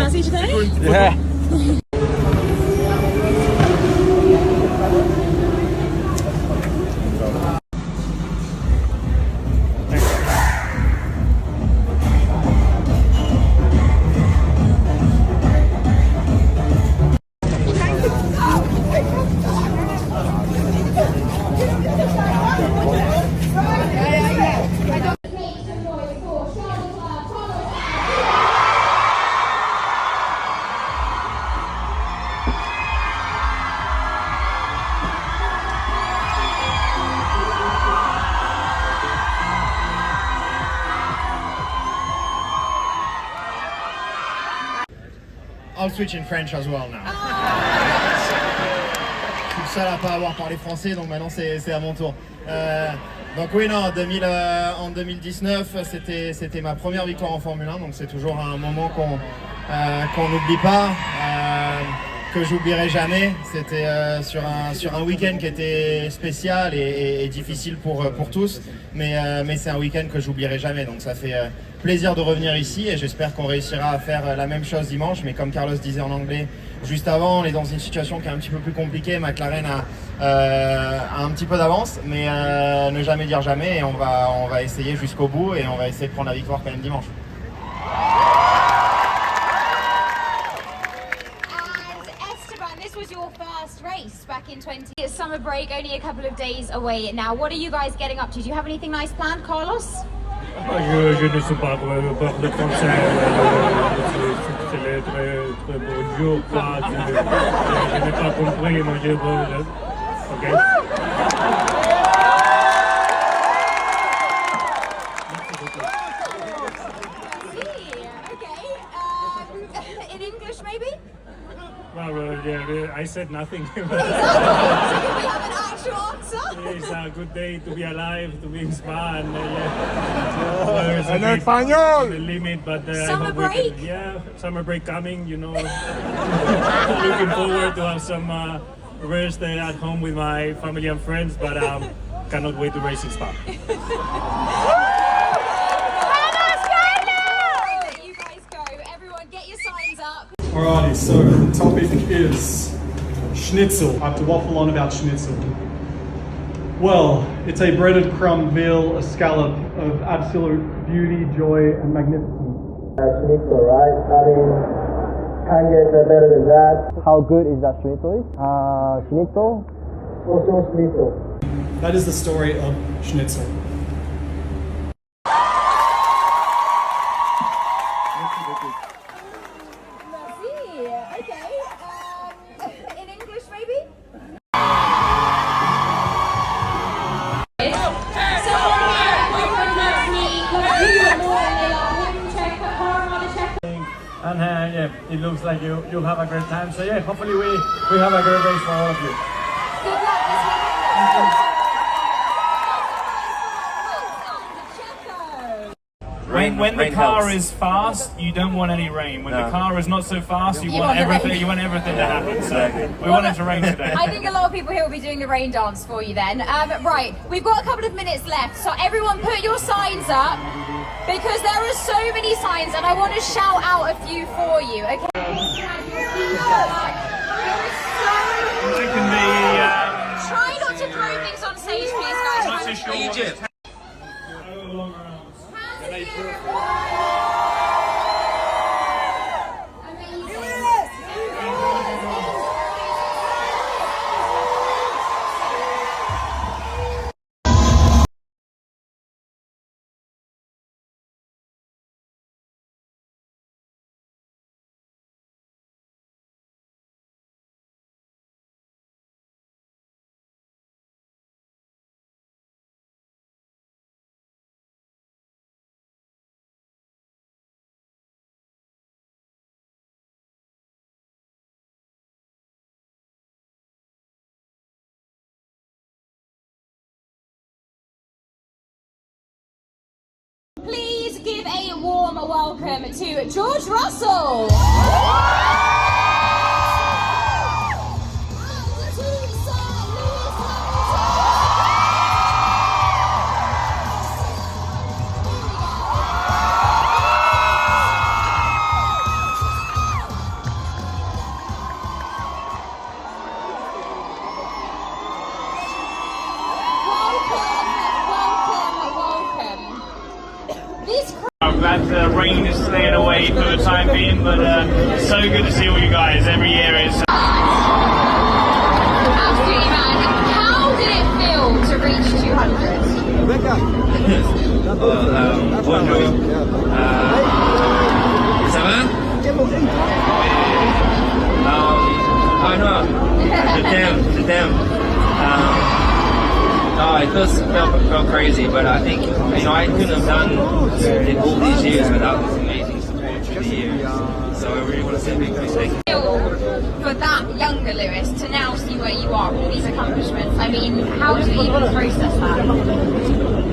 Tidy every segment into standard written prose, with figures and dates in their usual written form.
jazzy today? Yeah. I'll switch in French as well now. Je suis le seul à pas avoir parlé français, donc maintenant c'est à mon tour. Donc oui, non, en 2019, c'était ma première victoire en Formule 1, donc c'est toujours un moment qu'on n'oublie pas, que j'oublierai jamais. C'était sur un week-end qui était spécial et difficile pour tous, mais c'est un week-end que j'oublierai jamais, donc ça fait plaisir de revenir ici et j'espère qu'on réussira à faire la même chose dimanche, mais comme Carlos disait en anglais juste avant, on est dans une situation qui est un petit peu plus compliquée. McLaren a un petit peu d'avance, mais ne jamais dire jamais, et on va essayer jusqu'au bout et on va essayer de prendre la victoire quand même dimanche. This was your first race back in 20. It's summer break, only a couple of days away now. What are you guys getting up to? Do you have anything nice planned, Carlos? Je ne sais pas, peur de français, c'est les très beaux jours, je n'ai pas compris, mais je veux, ok. In English maybe? Well, yeah, I said nothing. So can we have an actual answer? It's a good day to be alive, to be in Spa, and yeah. En español! The limit, but Summer break? Summer break coming, you know. Looking forward to have some rest at home with my family and friends, but cannot wait to race in Spa. Alrighty, so the topic is schnitzel. I have to waffle on about schnitzel. Well, it's a breaded crumb veal, a scallop of absolute beauty, joy, and magnificence. Schnitzel, right? I mean, can't get better than that. How good is that schnitzel? Schnitzel? Also schnitzel. That is the story of schnitzel. In English maybe? And yeah, it looks like you'll have a great time. So yeah, hopefully we have a great race for all of you. Good luck this weekend. When the car is fast, you don't want any rain. When the car is not so fast, you want everything. You want everything to happen. So we want it to rain today. I think a lot of people here will be doing the rain dance for you then. Right, we've got a couple of minutes left, so everyone put your signs up because there are so many signs and I want to shout out a few for you. Okay. Try not to throw things on stage, please, guys. Not too sure. Egypt. Please give a warm welcome to George Russell. glad the rain is staying away for the time being, but so good to see all you guys every year. It's Absolutely, man. How did it feel to reach 200? Bonjour. Ça va? Oh no, je t'aime. No, it felt crazy, but I think, I couldn't have done it all these years without this amazing support through the years. So I really want to say a big thank you. For that younger Lewis to now see where you are, all these accomplishments, I mean, how do you even process that?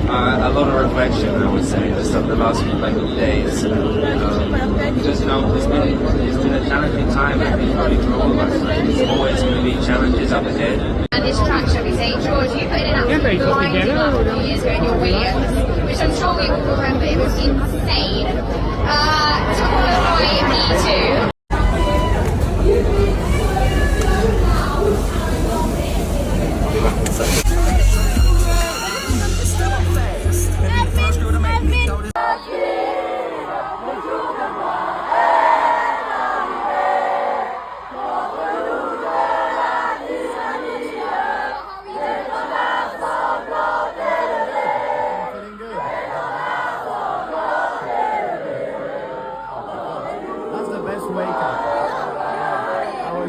A lot of reflection, I would say, just over the last few days. Because, it's been a challenging time, I think, probably for all of us. There's always going to be challenges up ahead. And this track, shall we say, George, you put in an absolute blinding up a few years ago in your Williams, which I'm sure we all remember, it was insane. To qualify P2.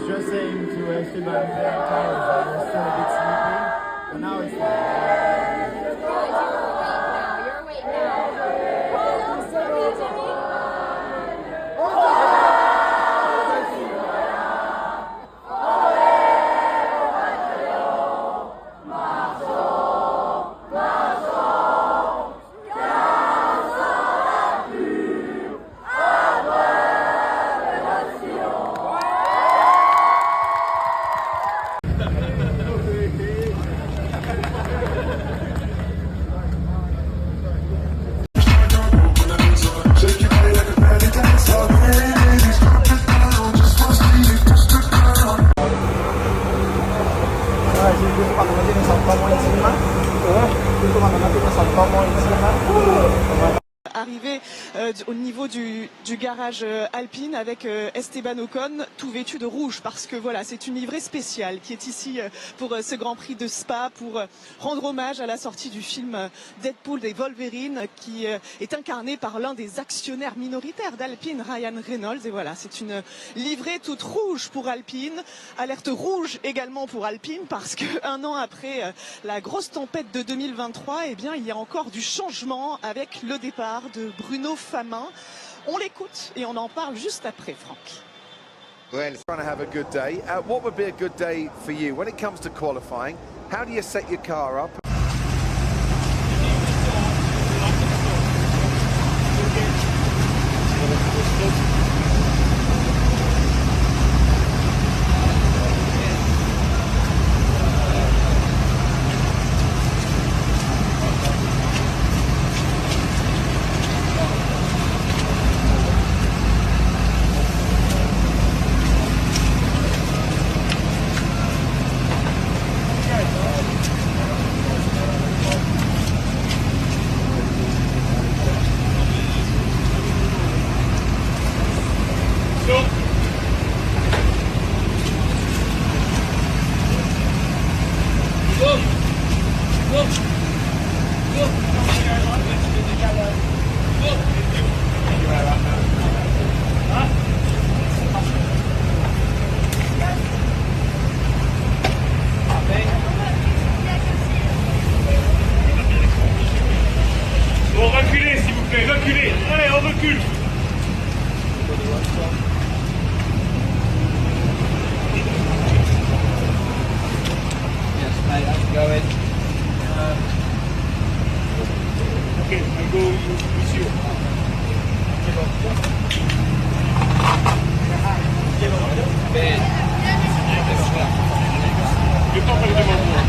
Just saying to Esteban, I was still a bit sleepy, but now it's fine. You're awake now. Arrivé au niveau du garage Alpine avec Esteban Ocon tout vêtu de rouge parce que voilà, c'est une livrée spéciale qui est ici pour ce Grand Prix de Spa pour rendre hommage à la sortie du film Deadpool et Wolverine qui est incarné par l'un des actionnaires minoritaires d'Alpine, Ryan Reynolds. Et voilà, c'est une livrée toute rouge pour Alpine, alerte rouge également pour Alpine parce que un an après la grosse tempête de 2023, eh bien il y a encore du changement avec le départ de Bruno Famin. On l'écoute et on en parle juste après, Franck. Well, trying to have a good day. What would be a good day for you when it comes to qualifying? How do you set your car up? Bon, reculez s'il vous plaît, reculez. Allez, on recule. Yes, mate, how's it going? Okay, I'll go with you. Ben. Je t'en prie devant moi.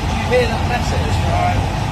Did you hear that message?